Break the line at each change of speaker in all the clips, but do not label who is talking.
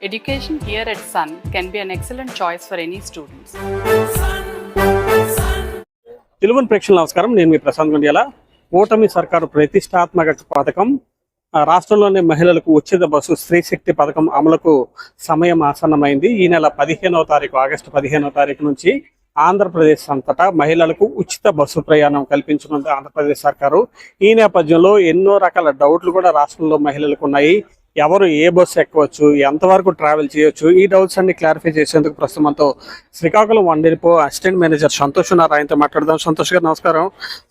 Education here at Sun can be an excellent choice for any students.
తెలుగుని ప్రేక్షకులు నమస్కారం. నేను మీ ప్రశాంత్ గుండియాల. కూటమి సర్కారు ప్రతిష్టాత్మక పథకం రాష్ట్రంలోని మహిళలకు ఉచిత బస్సు స్త్రీ శక్తి పథకం అమలుకు సమయం ఆసన్నమైంది. ఈ నెల 15వ తారీఖు ఆగస్టు 15వ తారీఖు నుంచి ఆంధ్రప్రదేశ్ అంతటా మహిళలకు ఉచిత బస్సు ప్రయాణం కల్పించనుంది ఆంధ్రప్రదేశ్ సర్కారు. ఈ నేపథ్యంలో ఎన్నో రకాల డౌట్లు కూడా రాష్ట్రంలో మహిళలకు ఉన్నాయి. ఎవరు ఏ బస్సు ఎక్కవచ్చు, ఎంతవరకు ట్రావెల్ చేయొచ్చు, ఈ డౌట్స్ అన్ని క్లారిఫై చేసేందుకు ప్రస్తుతంతో Srikakulam one depot assistant manager Santosh ఉన్నారు. ఆయనతో మాట్లాడదాం. సంతోష్ గారు నమస్కారం.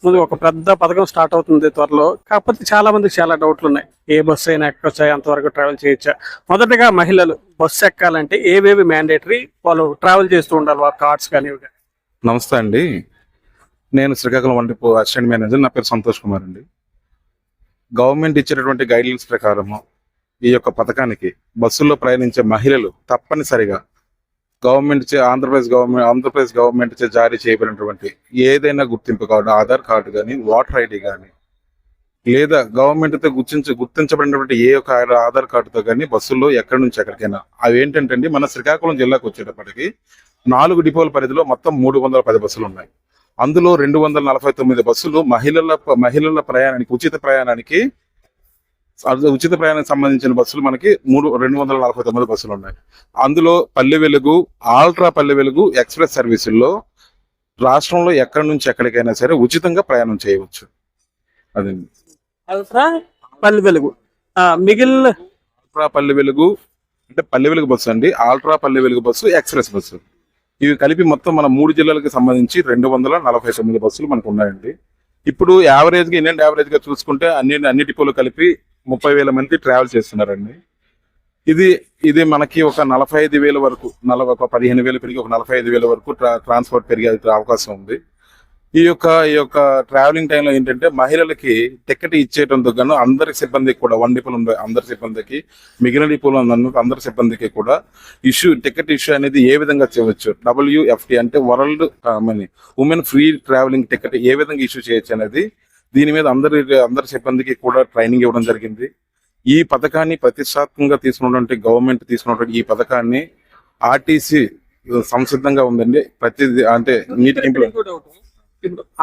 ముందు ఒక పెద్ద పథకం స్టార్ట్ అవుతుంది త్వరలో, కాకపోతే చాలా మందికి చాలా డౌట్లు ఉన్నాయి. ఏ బస్సు అయినా ఎక్కొచ్చా, ఎంతవరకు ట్రావెల్ చేయొచ్చా? మొదటగా మహిళలు బస్సు ఎక్కాలంటే ఏవేవి మ్యాండేటరీ, వాళ్ళు ట్రావెల్ చేస్తూ ఉండాలి, వాళ్ళ కార్డ్స్ కానీ.
నమస్తే అండి, నేను Srikakulam one depot assistant manager. నా పేరు సంతోష్ కుమార్ అండి. గవర్నమెంట్ ఇచ్చేటటువంటి గైడ్లైన్స్ ప్రకారము ఈ యొక్క పథకానికి బస్సుల్లో ప్రయాణించే మహిళలు తప్పనిసరిగా ఆంధ్రప్రదేశ్ గవర్నమెంట్ చే జారీ చేయబడినటువంటి ఏదైనా గుర్తింపు కార్డు, ఆధార్ కార్డు కానీ, ఓటర్ ఐడి కానీ, లేదా గవర్నమెంట్తో గుర్తించబడినటువంటి ఏ ఒక్క ఆధార్ కార్డుతో కానీ బస్సుల్లో ఎక్కడి నుంచి ఎక్కడికైనా. అవి ఏంటంటే మన శ్రీకాకుళం జిల్లాకు వచ్చేటప్పటికి 4 డిపోల పరిధిలో మొత్తం 310 బస్సులు ఉన్నాయి. అందులో 249 బస్సులు మహిళల ప్రయాణానికి ఉచిత ప్రయాణానికి సంబంధించిన బస్సులు మనకి 249 బస్సులు ఉన్నాయి. అందులో పల్లె వెలుగు, ఆల్ట్రా పల్లె వెలుగు ఎక్స్ప్రెస్ సర్వీసుల్లో రాష్ట్రంలో ఎక్కడి నుంచి ఎక్కడికైనా సరే ఉచితంగా ప్రయాణం చేయవచ్చు. అదండి
అల్ట్రా పల్లె వెలుగు. మిగిలిన
ఆల్ట్రా పల్లె వెలుగు అంటే పల్లె వెలుగు బస్సు అండి, ultra Palle Velugu bus, express bus, ఇవి కలిపి మొత్తం మన 3 జిల్లాలకు సంబంధించి 249 బస్సులు మనకు ఉన్నాయండి. ఇప్పుడు ఇండియన్ యావరేజ్ గా చూసుకుంటే అన్ని డిపోలు కలిపి 30,000 మంది ట్రావెల్ చేస్తున్నారండి. ఇది మనకి ఒక 45,000 వరకు, 15,000 పెరిగి ఒక 45,000 వరకు ట్రాన్స్పోర్ట్ పెరిగే అవకాశం ఉంది. ఈ యొక్క ట్రావెలింగ్ టైంలో ఏంటంటే మహిళలకి టికెట్ ఇచ్చేటందుకు గాను అందరి సిబ్బందికి కూడా, వన్ డిపోలో ఉండే అందరి సిబ్బందికి, మిగిలిన డిపోలో ఉన్న అందరి సిబ్బందికి కూడా టికెట్ ఇష్యూ అనేది ఏ విధంగా చేయవచ్చు, WFT అంటే world women free travelling ticket ఏ విధంగా ఇష్యూ చేయొచ్చు అనేది దీని మీద అందరి సిబ్బందికి కూడా ట్రైనింగ్ ఇవ్వడం జరిగింది. ఈ పథకాన్ని ప్రతిష్టాత్మకంగా తీసుకున్నటువంటి గవర్నమెంట్ తీసుకున్నటువంటి ఈ పథకాన్ని ఆర్టీసీ సంసిద్ధంగా ఉందండి.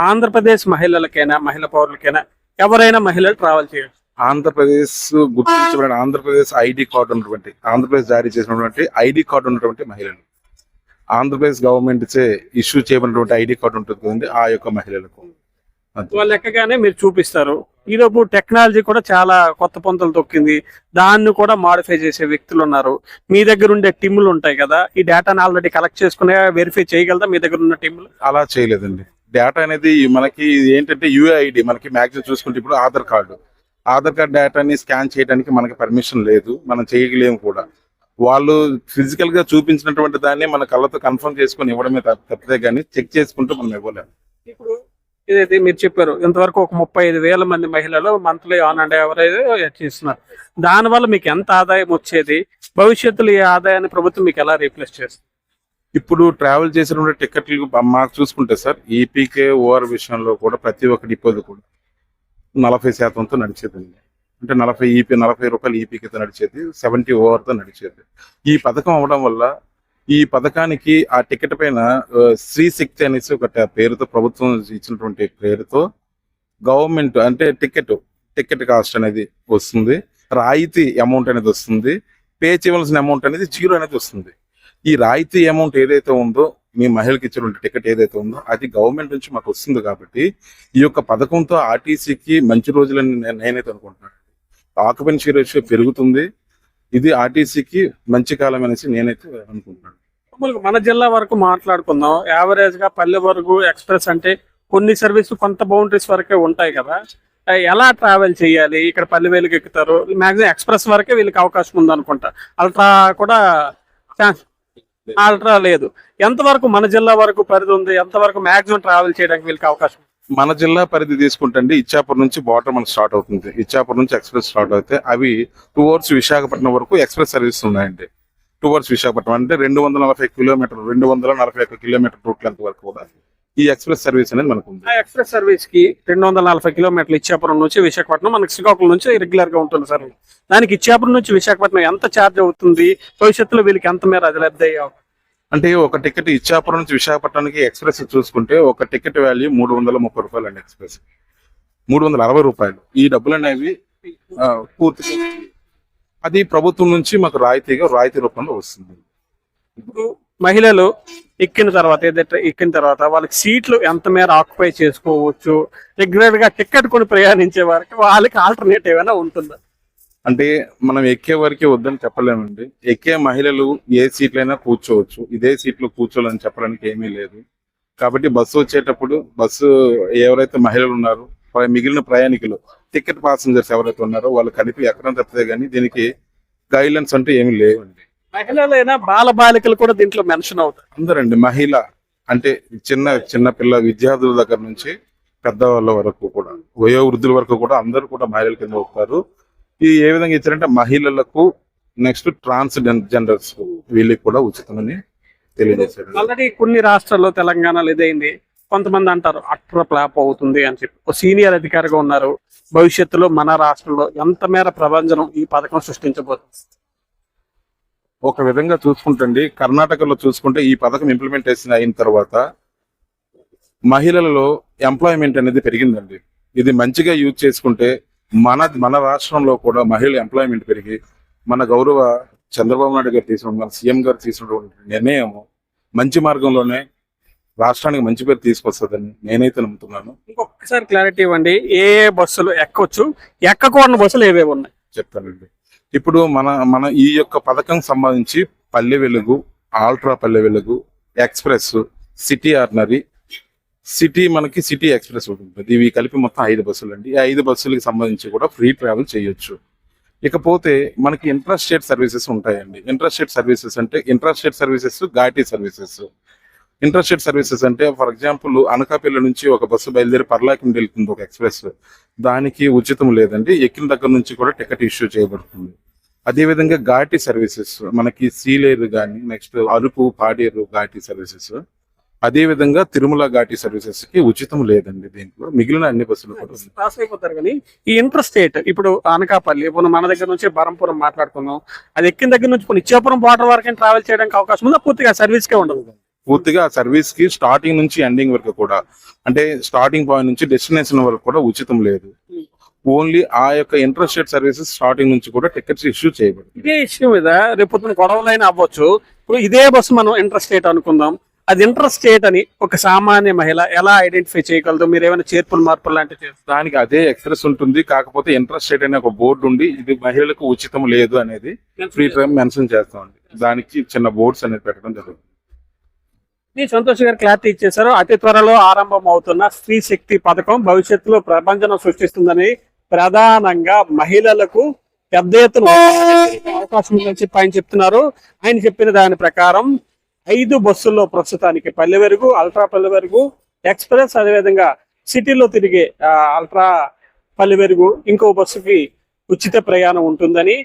ఆంధ్రప్రదేశ్ మహిళలకైనా, మహిళా పౌరులకైనా, ఎవరైనా మహిళలు ట్రావెల్ చేయొచ్చు.
ఆంధ్రప్రదేశ్ గుర్తించబడిన ఆంధ్రప్రదేశ్ ఐడి కార్డు ఉన్నటువంటి, ఆంధ్రప్రదేశ్ జారీ చేసినటువంటి ఐడి కార్డు ఉన్నటువంటి మహిళలు, ఆంధ్రప్రదేశ్ గవర్నమెంట్ చే ఇష్యూ చేయబడినటువంటి ఐడి కార్డు ఉంటుంది కదండి, ఆ యొక్క మహిళలకు
వాళ్ళు ఎక్కగానే మీరు చూపిస్తారు. ఈలోపు టెక్నాలజీ కూడా చాలా కొత్త పొంతలు తొక్కింది, దాన్ని కూడా మాడిఫై చేసే వ్యక్తులు ఉన్నారు. మీ దగ్గర ఉండే టీములు ఉంటాయి కదా, ఈ డేటాను ఆల్రెడీ కలెక్ట్ చేసుకునే వెరిఫై చేయగలదా మీ దగ్గర ఉన్న టీములు?
అలా చేయలేదండి. డేటా అనేది మనకి ఏంటంటే UID, మనకి మ్యాక్సిమం చూసుకుంటే ఇప్పుడు ఆధార్ కార్డు డేటాని స్కాన్ చేయడానికి మనకి పర్మిషన్ లేదు, మనం చేయలేము కూడా. వాళ్ళు ఫిజికల్ గా చూపించినటువంటి దాన్ని మన కళ్ళతో కన్ఫర్మ్ చేసుకుని ఇవ్వడమే తప్పితే కానీ చెక్ చేసుకుంటూ మనం ఇవ్వలేము.
ఇప్పుడు ఇదైతే మీరు చెప్పారు, ఇంతవరకు ఒక 35,000 మంది మహిళలు మంత్లీ ఆన్ అండ్ యావరేజ్ చేస్తున్నారు. దానివల్ల మీకు ఎంత ఆదాయం వచ్చేది, భవిష్యత్తులో ఈ ఆదాయాన్ని ప్రభుత్వం మీకు ఎలా రీప్లేస్ చేస్తుంది?
ఇప్పుడు ట్రావెల్ చేసినటువంటి టికెట్లు మాకు చూసుకుంటే సార్, ఈపీకే ఓఆర్ విషయంలో కూడా ప్రతి ఒక్క డిపోది కూడా 40%తో నడిచేదండి. అంటే 40 రూపాయలు ఈపీకేతో నడిచేది, 70 ఓవర్తో నడిచేది. ఈ పథకం అవడం వల్ల ఈ పథకానికి ఆ టికెట్ పైన స్త్రీ శక్తి అనేసి ఒక పేరుతో, ప్రభుత్వం ఇచ్చినటువంటి పేరుతో గవర్నమెంట్ అంటే టికెట్ కాస్ట్ అనేది వస్తుంది, రాయితీ అమౌంట్ అనేది వస్తుంది, పే చేయవలసిన అమౌంట్ అనేది 0 అనేది వస్తుంది. ఈ రాయితీ అమౌంట్ ఏదైతే ఉందో, మీ మహిళకి ఇచ్చినటువంటి టికెట్ ఏదైతే ఉందో అది గవర్నమెంట్ నుంచి మాకు వస్తుంది. కాబట్టి ఈ యొక్క పథకంతో ఆర్టీసీకి మంచి రోజులని నేనైతే అనుకుంటున్నాను. ఆక్యుపెన్సీ రేషియో పెరుగుతుంది, ఇది ఆర్టీసీకి మంచి కాలం అనేసి నేనైతే అనుకుంటున్నాను.
మన జిల్లా వరకు మాట్లాడుకుందాం. యావరేజ్ గా పల్లె వరకు ఎక్స్ప్రెస్ అంటే కొన్ని సర్వీసులు కొంత బౌండరీస్ వరకే ఉంటాయి కదా, ఎలా ట్రావెల్ చేయాలి? ఇక్కడ పల్లె వేలుకి ఎక్కుతారు, మాక్సిమం ఎక్స్ప్రెస్ వరకే వీళ్ళకి అవకాశం ఉందనుకుంటా. అల్ట్రా కూడా అల్ట్రా లేదు. ఎంతవరకు మన జిల్లా వరకు పరిధి ఉంది, ఎంతవరకు మాక్సిమం ట్రావెల్ చేయడానికి వీళ్ళకి అవకాశం?
మన జిల్లా పరిధి తీసుకుంటే ఇచ్చాపురం నుంచి బార్డర్ మనకు స్టార్ట్ అవుతుంది. ఇచ్చాపురం నుంచి ఎక్స్ప్రెస్ స్టార్ట్ అవుతాయి. అవి టువర్డ్స్ విశాఖపట్నం వరకు ఎక్స్ప్రెస్ సర్వీస్ ఉన్నాయండి. టువర్డ్స్ విశాఖపట్నం అంటే 241 కిలోమీటర్ రూట్ లెంత్ వరకు కూడా ఈ ఎక్స్ప్రెస్ సర్వీస్ అనేది మనకు ఉంది.
ఆ ఎక్స్ప్రెస్ సర్వీస్ కి 240 కిలోమీటర్లు ఇచ్చాపురం నుంచి విశాఖపట్నం, మనకి శ్రీకాకుళం నుంచి రెగ్యులర్ గా ఉంటుంది సార్. దానికి ఇచ్చాపురం నుంచి విశాఖపట్నం ఎంత ఛార్జ్ అవుతుంది, భవిష్యత్తులో వీళ్ళకి ఎంత మేర అది లబ్ధి అయ్యే అవకాశం?
అంటే ఒక టికెట్ ఇచ్చాపురం నుంచి విశాఖపట్నానికి ఎక్స్ప్రెస్ చూసుకుంటే ఒక టికెట్ వాల్యూ 330 రూపాయలు అండి. ఎక్స్ప్రెస్ 360 రూపాయలు. ఈ డబ్బులు అనేవి పూర్తిగా అది ప్రభుత్వం నుంచి మాకు రాయితీ రూపంలో వస్తుంది.
ఇప్పుడు మహిళలు ఎక్కిన తర్వాత వాళ్ళకి సీట్లు ఎంత మేర ఆక్యుపై చేసుకోవచ్చు, రెగ్యులర్ గా టికెట్ కొని ప్రయాణించే వారికి వాళ్ళకి ఆల్టర్నేటివ్ ఏమైనా ఉంటుందా?
అంటే మనం ఎక్కే వరకే వద్దని చెప్పలేమండి. ఎక్కే మహిళలు ఏ సీట్లైనా కూర్చోవచ్చు, ఇదే సీట్లు కూర్చోవాలని చెప్పడానికి ఏమీ లేదు. కాబట్టి బస్సు వచ్చేటప్పుడు ఎవరైతే మహిళలు ఉన్నారో మిగిలిన ప్రయాణికులు టికెట్ ప్యాసింజర్స్ ఎవరైతే ఉన్నారో వాళ్ళు కలిపి ఎక్కడం తప్పితే గానీ దీనికి గైడ్ లైన్స్ అంటూ ఏమీ లేవండి.
మహిళలైనా బాలికలు కూడా దీంట్లో మెన్షన్ అవుతారు.
అందరండి మహిళ అంటే చిన్న పిల్ల విద్యార్థుల దగ్గర నుంచి పెద్దవాళ్ళ వరకు కూడా వయోవృద్ధుల వరకు కూడా అందరూ కూడా మహిళల కింద వస్తారు. ఇది ఏ విధంగా ఇచ్చారంటే మహిళలకు నెక్స్ట్ ట్రాన్స్జెండర్స్ వీళ్ళకి కూడా ఉచితమని తెలియజేశారు.
ఆల్రెడీ కొన్ని రాష్ట్రాల్లో తెలంగాణలో ఇదైంది. కొంతమంది అంటారు అట్ర ఫ్లాప్ అవుతుంది అని చెప్పి. ఒక సీనియర్ అధికారిగా ఉన్నారు. భవిష్యత్తులో మన రాష్ట్రంలో ఎంత మేర ప్రభంజనం ఈ పథకం సృష్టించబోతుంది?
ఒక విధంగా చూసుకుంటండి, కర్ణాటకలో చూసుకుంటే ఈ పథకం ఇంప్లిమెంటేషన్ అయిన తర్వాత మహిళలలో ఎంప్లాయ్మెంట్ అనేది పెరిగిందండి. ఇది మంచిగా యూజ్ చేసుకుంటే మన రాష్ట్రంలో కూడా మహిళల ఎంప్లాయ్మెంట్ పెరిగి మన గౌరవ చంద్రబాబు నాయుడు గారు మన సీఎం గారు తీసుకున్నటువంటి నిర్ణయం మంచి మార్గంలోనే రాష్ట్రానికి మంచి పేరు తీసుకొస్తుందని నేనైతే నమ్ముతున్నాను.
ఇంకొకసారి క్లారిటీ ఇవ్వండి, ఏ బస్సులు ఎక్కొచ్చు, ఎక్కకూడని బస్సులు ఏవేవి ఉన్నాయి
చెప్తానండి. ఇప్పుడు మన ఈ యొక్క పథకం సంబంధించి Palle Velugu, ultra Palle Velugu, express, city ordinary, మనకి సిటీ ఎక్స్ప్రెస్ ఉంటుంది. ఇవి కలిపి మొత్తం 5 బస్సులు అండి. ఈ 5 బస్సులకి సంబంధించి కూడా ఫ్రీ ట్రావెల్ చేయొచ్చు. ఇకపోతే మనకి ఇంట్రాస్టేట్ సర్వీసెస్ ఉంటాయండి. Intrastate services ఘాటీ services. Intrastate services అంటే ఫర్ ఎగ్జాంపుల్ అనకాపల్లి నుంచి ఒక బస్సు బయలుదేరి పర్లాకిండి వెళ్తుంది ఒక ఎక్స్ప్రెస్, దానికి ఉచితం లేదండి. ఎక్కిన దగ్గర నుంచి కూడా టికెట్ ఇష్యూ చేయబడుతుంది. అదేవిధంగా ఘాటీ సర్వీసెస్ మనకి సీలేరు కానీ నెక్స్ట్ అరకు పాడేరు ఘాటీ సర్వీసెస్, అదేవిధంగా తిరుమల ఘాటీ సర్వీసెస్ కి ఉచితం లేదండి. దీంట్లో మిగిలిన అన్ని బస్సులు కూడా
పాస్ అయిపోతారు. కానీ ఈ ఇంట్రస్టేట్ ఇప్పుడు అనకాపల్లి ఇప్పుడు మన దగ్గర నుంచి బరంపురం మాట్లాడుకున్నాం, అది ఎక్కిన దగ్గర నుంచి ఇచ్చాపురం బార్డర్ వరకు ట్రావెల్ చేయడానికి అవకాశం ఉందా? పూర్తిగా సర్వీస్ కే ఉండదు.
పూర్తిగా సర్వీస్ కి స్టార్టింగ్ నుంచి ఎండింగ్ వరకు కూడా అంటే స్టార్టింగ్ పాయింట్ నుంచి డెస్టినేషన్ వరకు కూడా ఉచితం లేదు. ఓన్లీ ఆ యొక్క ఇంట్రాస్టేట్ సర్వీసెస్ స్టార్టింగ్ నుంచి కూడా టికెట్స్ ఇష్యూ చేయబడుతుంది.
ఇదే ఇష్యూ మీద రేపు గొడవలైనా అవ్వచ్చు. ఇప్పుడు ఇదే బస్సు మనం ఇంట్రస్టేట్ అనుకుందాం, అది ఇంట్రస్టేట్ అని ఒక సామాన్య మహిళ ఎలా ఐడెంటిఫై చేయగలదు? మీరు ఏమైనా చేర్పులు మార్పులు లాంటివి చేస్తారు?
దానికి అదే ఎక్స్ప్రెస్ ఉంటుంది, కాకపోతే ఇంట్రస్టేట్ అనే ఒక బోర్డు ఉండి ఇది మహిళలకు ఉచితం లేదు అనేది ఫ్రీ టైం మెన్షన్ చేస్తామండి. దానికి చిన్న బోర్డ్స్ అనేది పెట్టడం జరుగుతుంది.
సంతోష్ గారు క్లారిటీ ఇచ్చేశారు. అతి త్వరలో ఆరంభం అవుతున్న స్త్రీ శక్తి పథకం భవిష్యత్తులో ప్రభంజనం సృష్టిస్తుందని, ప్రధానంగా మహిళలకు పెద్ద ఎత్తున అవకాశం ఉందని చెప్పి ఆయన చెప్తున్నారు. ఆయన చెప్పిన దాని ప్రకారం 5 బస్సుల్లో ప్రస్తుతానికి పల్లె వెలుగు, అల్ట్రా పల్లె వెలుగు, ఎక్స్ప్రెస్, అదేవిధంగా సిటీలో తిరిగే అల్ట్రా పల్లె వెలుగు, ఇంకో బస్సుకి ఉచిత ప్రయాణం ఉంటుందని,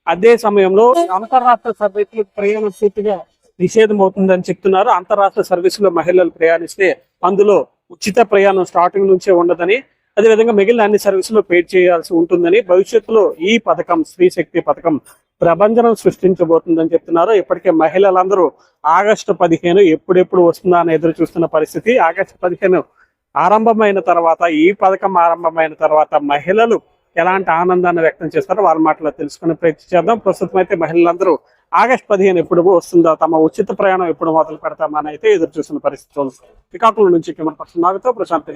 అదే సమయంలో అంతర్రాష్ట్ర సర్వీసులు ప్రయాణం పూర్తిగా నిషేధం అవుతుందని చెప్తున్నారు. అంతర్రాష్ట్ర సర్వీసులో మహిళలు ప్రయాణిస్తే అందులో ఉచిత ప్రయాణం స్టార్టింగ్ నుంచే ఉండదని, అదేవిధంగా మిగిలిన అన్ని సర్వీసులు పేడ్ చేయాల్సి ఉంటుందని, భవిష్యత్తులో ఈ పథకం స్త్రీ శక్తి పథకం ప్రభంజనం సృష్టించబోతుందని చెప్తున్నారు. ఇప్పటికే మహిళలందరూ ఆగస్టు 15 ఎప్పుడెప్పుడు వస్తుందా అని ఎదురు చూస్తున్న పరిస్థితి. ఆగస్టు 15 ఆరంభమైన తర్వాత, ఈ పథకం ఆరంభమైన తర్వాత మహిళలు ఎలాంటి ఆనందాన్ని వ్యక్తం చేస్తారో వారి మాటలో తెలుసుకునే ప్రయత్నం చేద్దాం. ప్రస్తుతం అయితే మహిళలందరూ ఆగస్టు 15 ఎప్పుడు వస్తుందో, తమ ఉచిత ప్రయాణం ఎప్పుడు మొదలు పెడతామని అయితే ఎదురు చూస్తున్న పరిస్థితి. శ్రీకాకుళం నుంచి కెమెరా పర్సన్ నాగతో ప్రశాంత్.